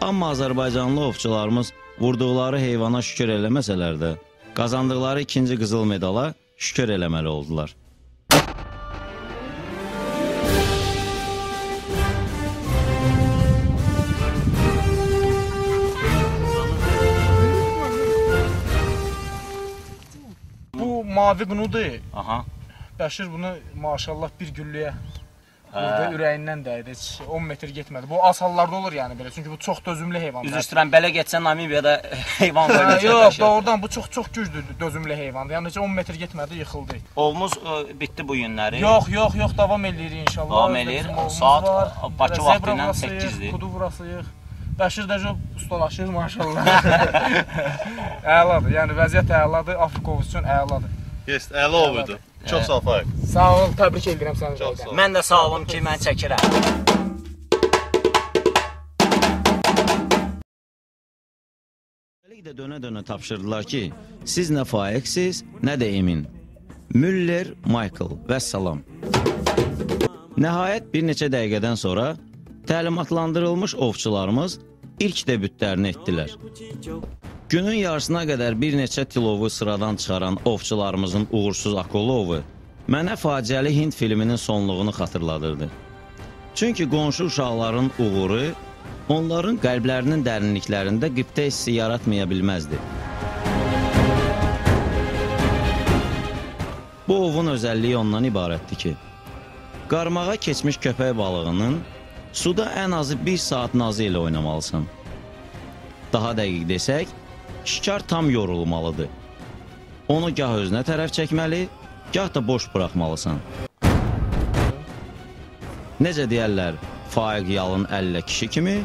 Amma Azərbaycanlı ovçularımız vurduqları heyvana şükür eləməsələr də, qazandıqları ikinci qızıl medala şükür eləməli oldular. Bu mavi qınudur. Aha. Bəşir bunu maşallah bir güllüyə burada ürəyindən dəydi. 10 metr getmədi. Bu az hallarda olur yəni belə. Çünki bu çox dözümlü heyvandır. Üzr istəyirəm, belə getsə Namibiyada heyvan qoyulacaq. Yox, doğrudan bu çox güclü dözümlü heyvandır. Yəni heç 10 metr getmədi, yıxıldı. Ovumuz bitdi bu günləri. Yox, davam eləyirik inşallah. Davam eləyir. Saat Bakı vaxtı ilə 8-dir. Kudu vurasıyıq. Bəşir də ustalaşır maşallah. Əladır. Yəni vəziyyət əladır. Afrika ovusu üçün əladır. Yes, əla ovudur. Çox sağ ol Faiq. Sağ ol, təbrik edirəm səni. Çox sağ ol. Mən də sağ olum ki, mən çəkirəm. Də dönə-dönə tapşırdılar ki, siz nə Faiqsiz, nə də Emin. Müller, Michael, vəssalam. Nəhayət bir neçə dəqiqədən sonra təlimatlandırılmış ovçularımız ilk debütlərini etdilər. Günün yarısına qədər bir neçə tilovu sıradan çıxaran ovçularımızın uğursuz akolovu mənə faciəli Hind filminin sonluğunu xatırladırdı. Çünki qonşu uşaqların uğuru onların qəlblərinin dərinliklərində qibtə hissi yaratmaya bilməzdi. Bu ovun özəlliyi ondan ibarətdir ki, qarmağa keçmiş köpək balığının suda ən azı 1 saat nazı ilə oynamalısan. Daha dəqiq desək, şikar tam yorulmalıdır. Onu gah özünə tərəf çəkməli, gah da boş buraxmalısan. Necə deyərlər, Faiq yalın əllə kişi kimi,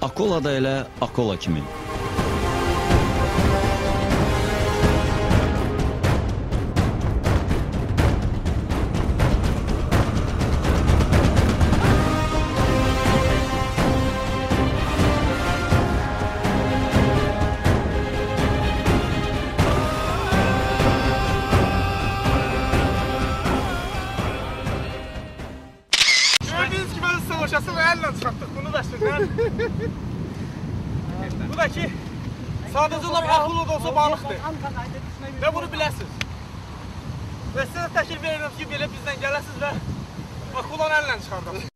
Akola da elə Akola kimi. Gördüğünüz gibi hız savaşası ve elle çıkarttık bunu da şimdi. Bu da ki sadece olarak akıllı da olsa balıktır. Ve bunu biləsiniz. Ve size təşkil verirəm ki, belə bizden gələsiniz ve akıllı elle çıkartalım.